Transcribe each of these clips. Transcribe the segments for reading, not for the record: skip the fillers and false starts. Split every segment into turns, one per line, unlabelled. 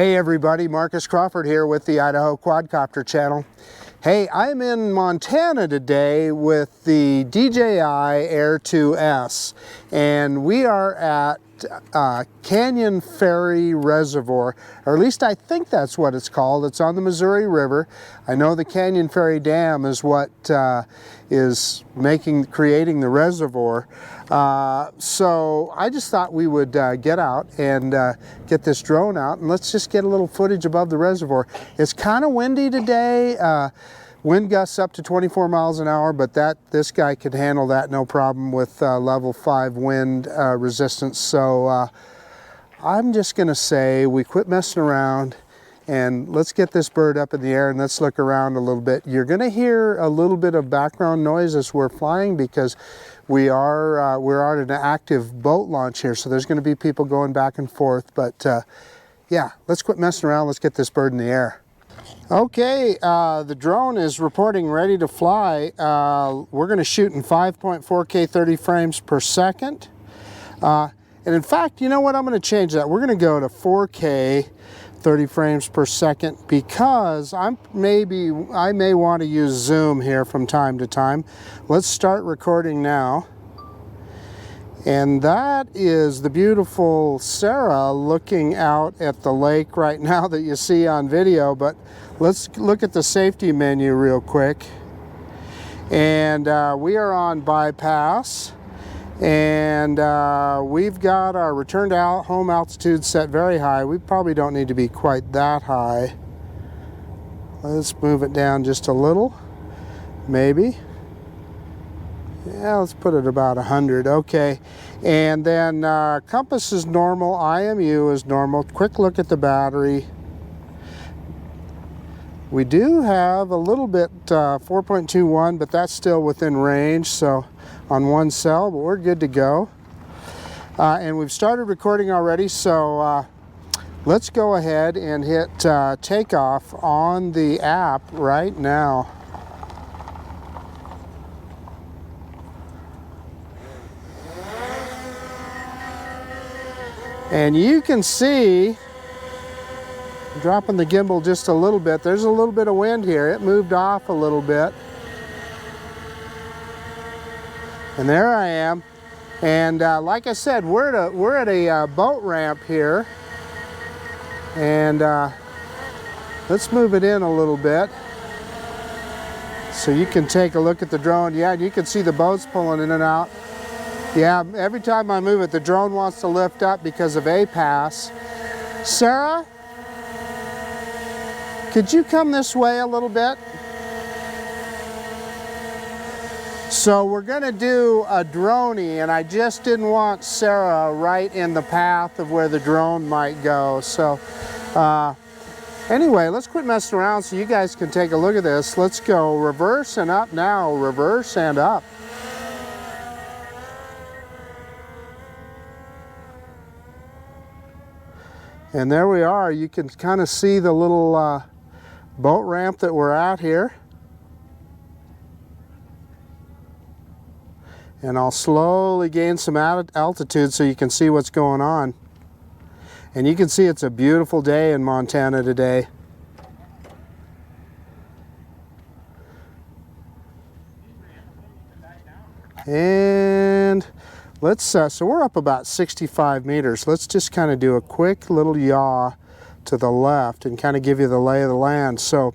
Hey everybody, Marcus Crawford here with the Idaho Quadcopter channel. Hey, I'm in Montana today with the DJI Air 2S, and we are at Canyon Ferry Reservoir, or at least I think that's what it's called. It's on the Missouri River. I know the Canyon Ferry Dam is what is creating the reservoir. So I just thought we would get out and get this drone out, and let's just get a little footage above the reservoir. It's kind of windy today. Wind gusts up to 24 miles an hour, but this guy could handle that no problem with level 5 wind resistance. So I'm just gonna say we quit messing around and let's get this bird up in the air and let's look around a little bit. You're gonna hear a little bit of background noise as we're flying because we're on an active boat launch here, so there's gonna be people going back and forth. But yeah, let's quit messing around. Let's get this bird in the air. Okay, the drone is reporting ready to fly. We're going to shoot in 5.4K 30 frames per second. And in fact, you know what? I'm going to change that. We're going to go to 4K 30 frames per second because I may want to use zoom here from time to time. Let's start recording now. And that is the beautiful Sarah looking out at the lake right now that you see on video. But let's look at the safety menu real quick. And we are on bypass. And we've got our return to home altitude set very high. We probably don't need to be quite that high. Let's move it down just a little, maybe. Yeah, let's put it about 100. Okay, and then compass is normal, IMU is normal. Quick look at the battery. We do have a little bit 4.21, but that's still within range, so on one cell, but we're good to go. And we've started recording already, so let's go ahead and hit takeoff on the app right now. And you can see, dropping the gimbal just a little bit, there's a little bit of wind here. It moved off a little bit. And there I am. And like I said, we're at a boat ramp here. And let's move it in a little bit so you can take a look at the drone. Yeah, you can see the boats pulling in and out. Yeah, every time I move it, the drone wants to lift up because of APAS. Sarah, could you come this way a little bit? So we're gonna do a droney, and I just didn't want Sarah right in the path of where the drone might go. So anyway, let's quit messing around so you guys can take a look at this. Let's go reverse and up now, reverse and up. And there we are. You can kind of see the little boat ramp that we're at here. And I'll slowly gain some altitude so you can see what's going on. And you can see it's a beautiful day in Montana today. And let's, so we're up about 65 meters. Let's just kind of do a quick little yaw to the left and kind of give you the lay of the land. So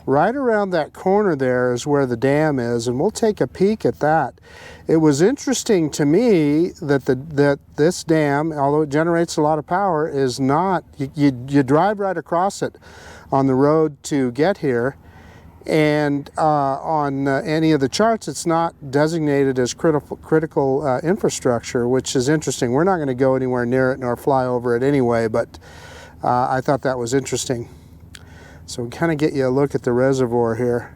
right around that corner there is where the dam is, and we'll take a peek at that. It was interesting to me that this dam, although it generates a lot of power, is not, you drive right across it on the road to get here. And on any of the charts, it's not designated as critical infrastructure, which is interesting. We're not going to go anywhere near it nor fly over it anyway, but I thought that was interesting. So we kind of get you a look at the reservoir here.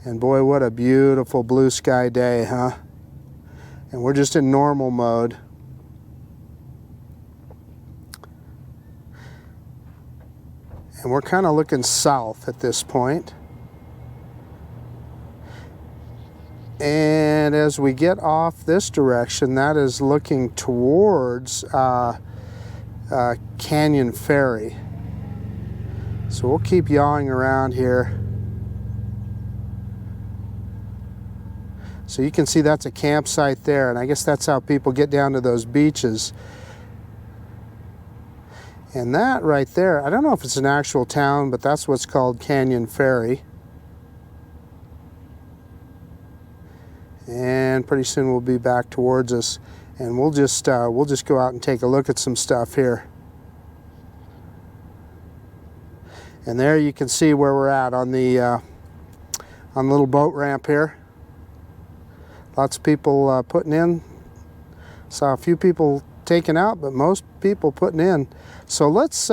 And boy, what a beautiful blue sky day, huh? And we're just in normal mode. And we're kind of looking south at this point. And as we get off this direction, that is looking towards Canyon Ferry. So we'll keep yawing around here. So you can see that's a campsite there, and I guess that's how people get down to those beaches. And that right there, I don't know if it's an actual town, but that's what's called Canyon Ferry. And pretty soon we'll be back towards us, and we'll just go out and take a look at some stuff here. And there you can see where we're at on the little boat ramp here. Lots of people putting in. Saw a few people taken out, but most people putting in. So let's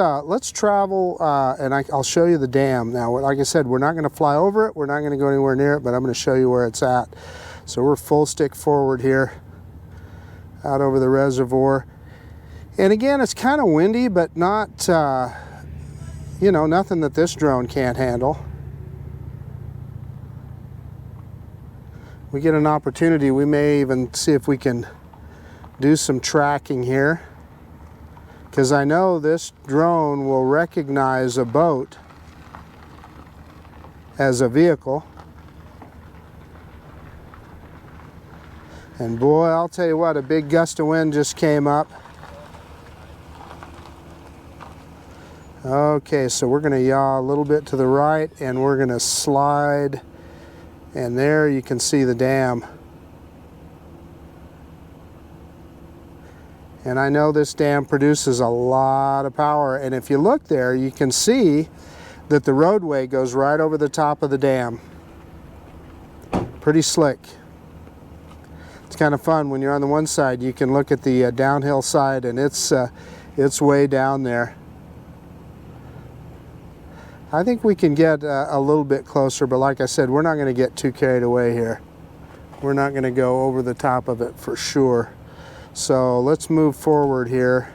travel, and I'll show you the dam. Now, like I said, we're not going to fly over it. We're not going to go anywhere near it, but I'm going to show you where it's at. So we're full stick forward here, out over the reservoir. And again, it's kind of windy, but not, you know, nothing that this drone can't handle. We get an opportunity, we may even see if we can do some tracking here, because I know this drone will recognize a boat as a vehicle. And boy, I'll tell you what, a big gust of wind just came up. Okay, so we're going to yaw a little bit to the right, and we're going to slide, and there you can see the dam. And I know this dam produces a lot of power, and if you look there, you can see that the roadway goes right over the top of the dam. Pretty slick. It's kind of fun when you're on the one side, you can look at the downhill side, and it's way down there. I think we can get a little bit closer, but like I said, we're not going to get too carried away here. We're not going to go over the top of it for sure. So let's move forward here.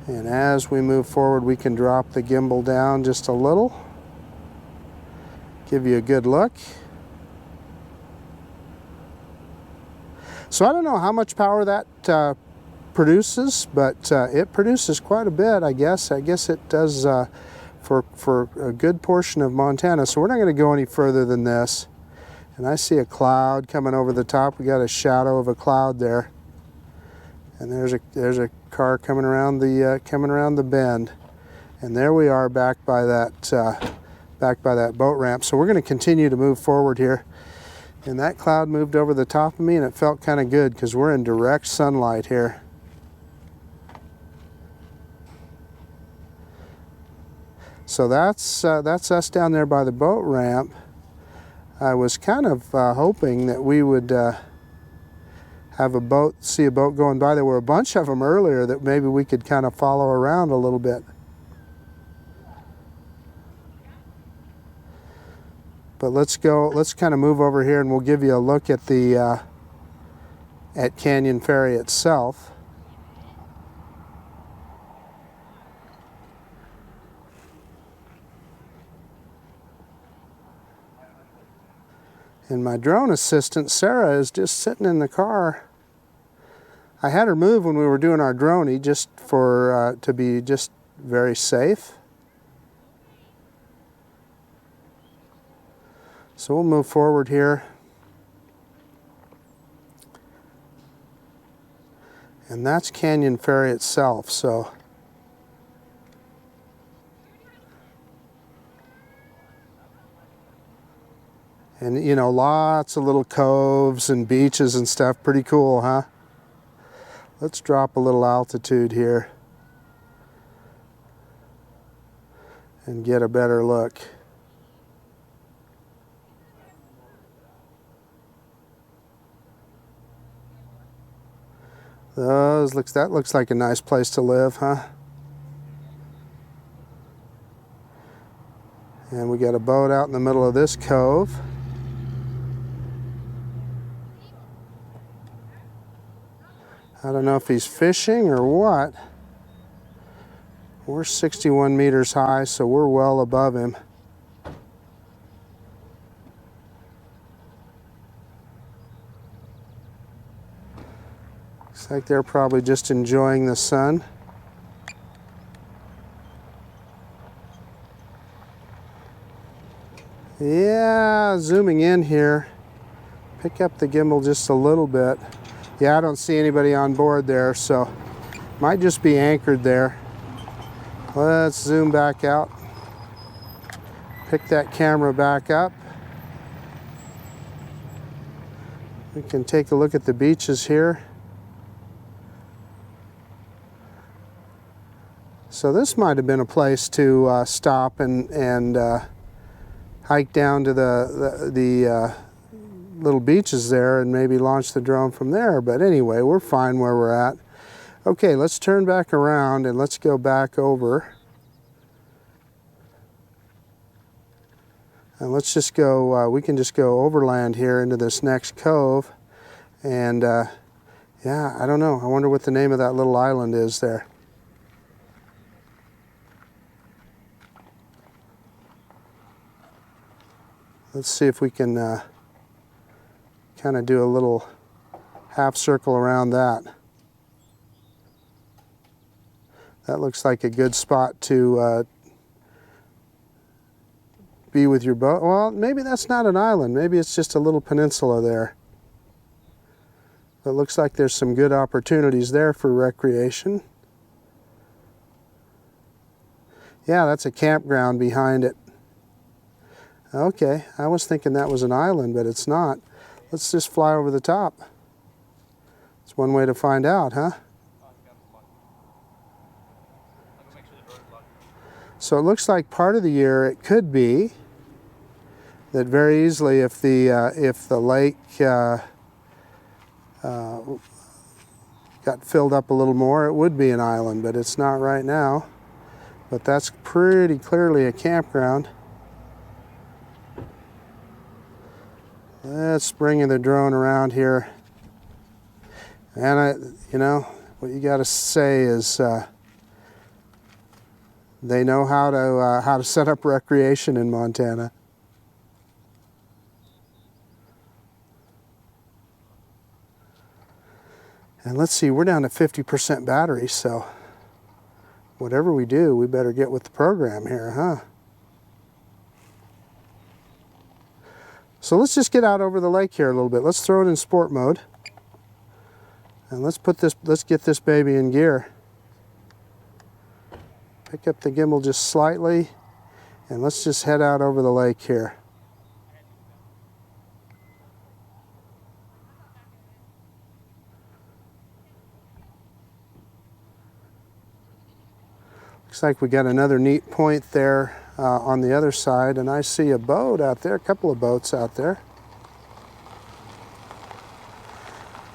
And as we move forward, we can drop the gimbal down just a little. Give you a good look. So I don't know how much power that produces, but it produces quite a bit, I guess. I guess it does for a good portion of Montana. So we're not going to go any further than this. And I see a cloud coming over the top. We got a shadow of a cloud there. And there's a car coming around the bend. And there we are back by that boat ramp. So we're going to continue to move forward here. And that cloud moved over the top of me, and it felt kind of good because we're in direct sunlight here. So that's us down there by the boat ramp. I was kind of hoping that we would see a boat going by. There were a bunch of them earlier that maybe we could kind of follow around a little bit. But let's kind of move over here, and we'll give you a look at the at Canyon Ferry itself. And my drone assistant, Sarah, is just sitting in the car. I had her move when we were doing our droney just for to be just very safe. So we'll move forward here. And that's Canyon Ferry itself, so. And you know, lots of little coves and beaches and stuff. Pretty cool, huh? Let's drop a little altitude here and get a better look. That looks like a nice place to live, huh? And we got a boat out in the middle of this cove. I don't know if he's fishing or what. We're 61 meters high, so we're well above him. Looks like they're probably just enjoying the sun. Yeah, zooming in here. Pick up the gimbal just a little bit. Yeah, I don't see anybody on board there, so might just be anchored there. Let's zoom back out. Pick that camera back up. We can take a look at the beaches here. So this might have been a place to stop and hike down to the little beaches there and maybe launch the drone from there. But anyway, we're fine where we're at. Okay, let's turn back around and let's go back over. And let's just go, we can just go overland here into this next cove. And yeah, I don't know. I wonder what the name of that little island is there. Let's see if we can kind of do a little half circle around that. That looks like a good spot to be with your boat. Well, maybe that's not an island. Maybe it's just a little peninsula there. But it looks like there's some good opportunities there for recreation. Yeah, that's a campground behind it. Okay, I was thinking that was an island, but it's not. Let's just fly over the top. It's one way to find out, huh? So it looks like part of the year it could be that very easily if the lake got filled up a little more, it would be an island, but it's not right now. But that's pretty clearly a campground. Let's bring the drone around here. And you know, what you got to say is they know how to set up recreation in Montana. And let's see, we're down to 50% battery, so whatever we do, we better get with the program here, huh? So let's just get out over the lake here a little bit. Let's throw it in sport mode. And let's get this baby in gear. Pick up the gimbal just slightly, and let's just head out over the lake here. Looks like we got another neat point there on the other side, and I see a boat out there, a couple of boats out there.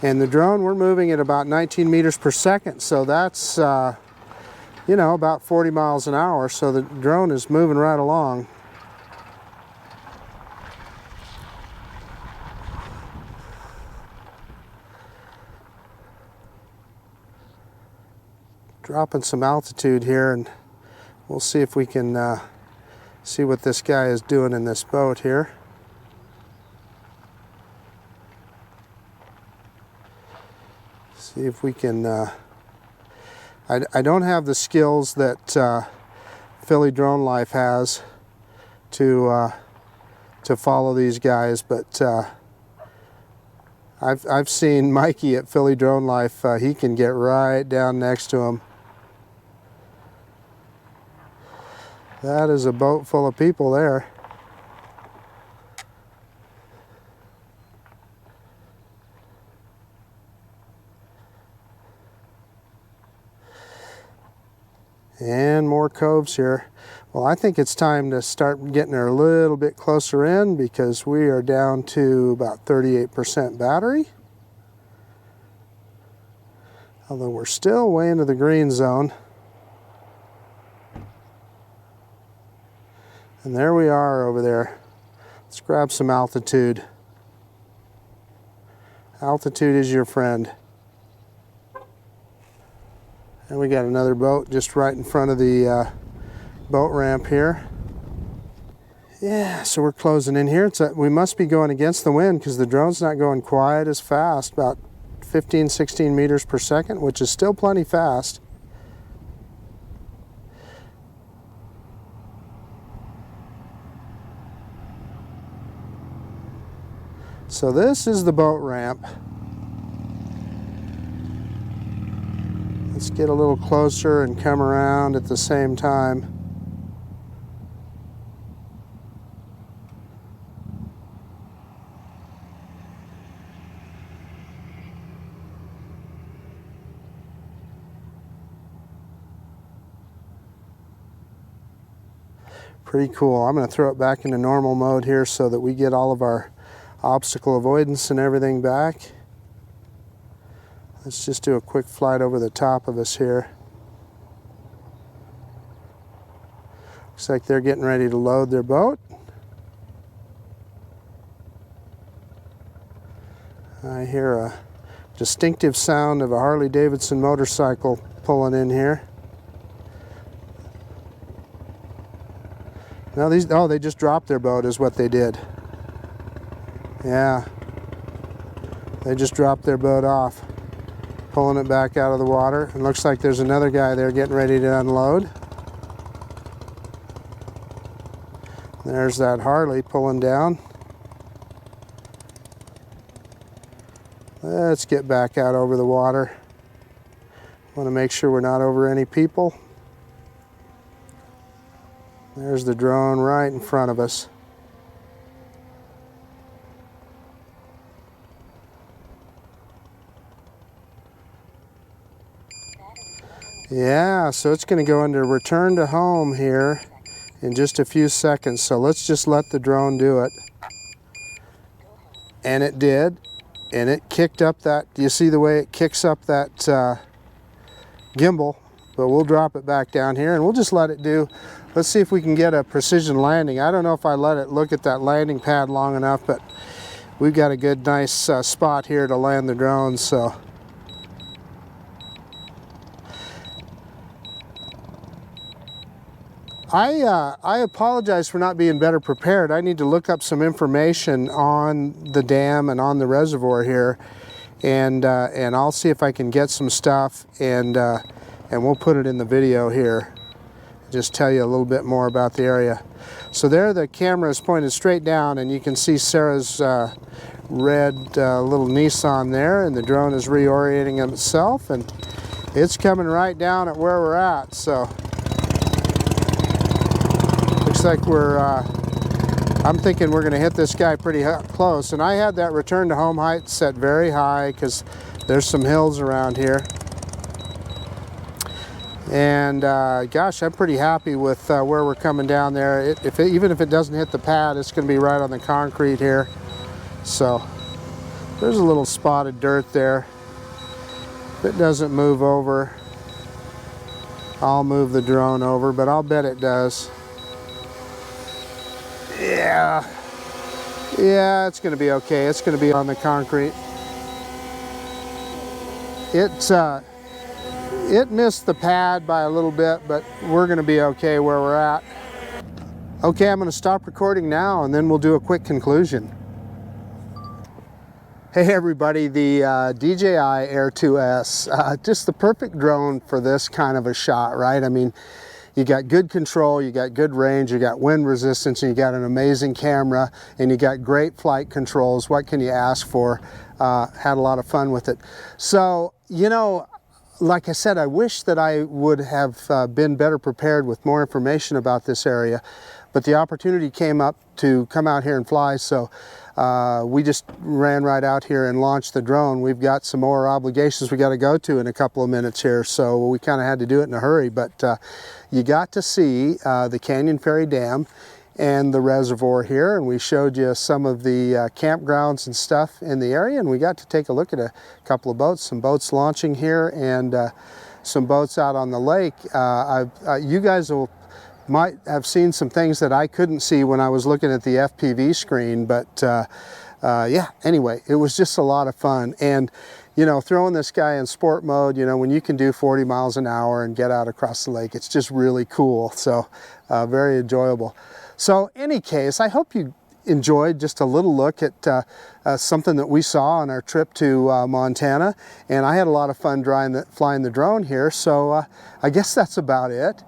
And the drone, we're moving at about 19 meters per second, so that's you know, about 40 miles an hour, so the drone is moving right along. Dropping some altitude here, and we'll see if we can see what this guy is doing in this boat here. See if we can I don't have the skills that Philly Drone Life has to follow these guys, but I've seen Mikey at Philly Drone Life. He can get right down next to him. That is a boat full of people there. And more coves here. Well, I think it's time to start getting her a little bit closer in because we are down to about 38% battery. Although we're still way into the green zone. And there we are over there. Let's grab some altitude. Altitude is your friend. And we got another boat just right in front of the boat ramp here. Yeah, so we're closing in here. We must be going against the wind because the drone's not going quite as fast, about 15, 16 meters per second, which is still plenty fast. So this is the boat ramp. Let's get a little closer and come around at the same time. Pretty cool. I'm going to throw it back into normal mode here so that we get all of our obstacle avoidance and everything back. Let's just do a quick flight over the top of us here. Looks like they're getting ready to load their boat. I hear a distinctive sound of a Harley-Davidson motorcycle pulling in here. Now these, oh, they just dropped their boat is what they did. Yeah, they just dropped their boat off, pulling it back out of the water. It looks like there's another guy there getting ready to unload. There's that Harley pulling down. Let's get back out over the water. Want to make sure we're not over any people. There's the drone right in front of us. Yeah, so it's going to go into return to home here in just a few seconds. So let's just let the drone do it. And it did. And it kicked up that, you see the way it kicks up that gimbal? But we'll drop it back down here and we'll just let it do. Let's see if we can get a precision landing. I don't know if I let it look at that landing pad long enough, but we've got a good, nice spot here to land the drone. So I apologize for not being better prepared. I need to look up some information on the dam and on the reservoir here, and I'll see if I can get some stuff, and we'll put it in the video here. Just tell you a little bit more about the area. So there the camera is pointed straight down, and you can see Sarah's red little Nissan there, and the drone is reorienting itself, and it's coming right down at where we're at. So looks like we're, I'm thinking we're gonna hit this guy pretty close. And I had that return to home height set very high because there's some hills around here. And gosh, I'm pretty happy with where we're coming down there. Even if it doesn't hit the pad, it's gonna be right on the concrete here. So there's a little spotted dirt there. If it doesn't move over, I'll move the drone over, but I'll bet it does. Yeah, it's gonna be okay. It's gonna be on the concrete. It missed the pad by a little bit, but we're gonna be okay where we're at. Okay, I'm gonna stop recording now and then we'll do a quick conclusion. Hey everybody, the DJI Air 2S, just the perfect drone for this kind of a shot, right? I mean, you got good control, you got good range, you got wind resistance, and you got an amazing camera, and you got great flight controls. What can you ask for? Had a lot of fun with it. So, you know, like I said, I wish that I would have been better prepared with more information about this area, but the opportunity came up to come out here and fly, so we just ran right out here and launched the drone. We've got some more obligations we got to go to in a couple of minutes here, so we kind of had to do it in a hurry, but you got to see the Canyon Ferry Dam and the reservoir here, and we showed you some of the campgrounds and stuff in the area, and we got to take a look at a couple of boats, some boats launching here and some boats out on the lake. You guys might have seen some things that I couldn't see when I was looking at the FPV screen, but yeah, anyway, it was just a lot of fun. And you know, throwing this guy in sport mode, you know, when you can do 40 miles an hour and get out across the lake, it's just really cool. So very enjoyable. So any case, I hope you enjoyed just a little look at something that we saw on our trip to Montana, and I had a lot of fun flying the drone here, so I guess that's about it.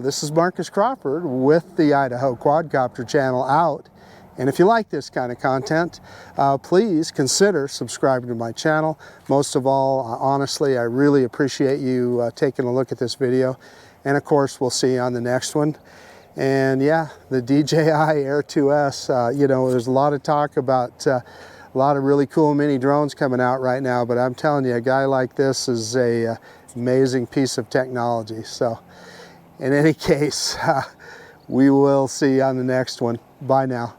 This is Marcus Crawford with the Idaho Quadcopter channel out. And if you like this kind of content, please consider subscribing to my channel. Most of all, honestly, I really appreciate you taking a look at this video. And of course, we'll see you on the next one. And yeah, the DJI Air 2S, you know, there's a lot of talk about a lot of really cool mini drones coming out right now, but I'm telling you, a guy like this is a amazing piece of technology. So in any case, we will see you on the next one. Bye now.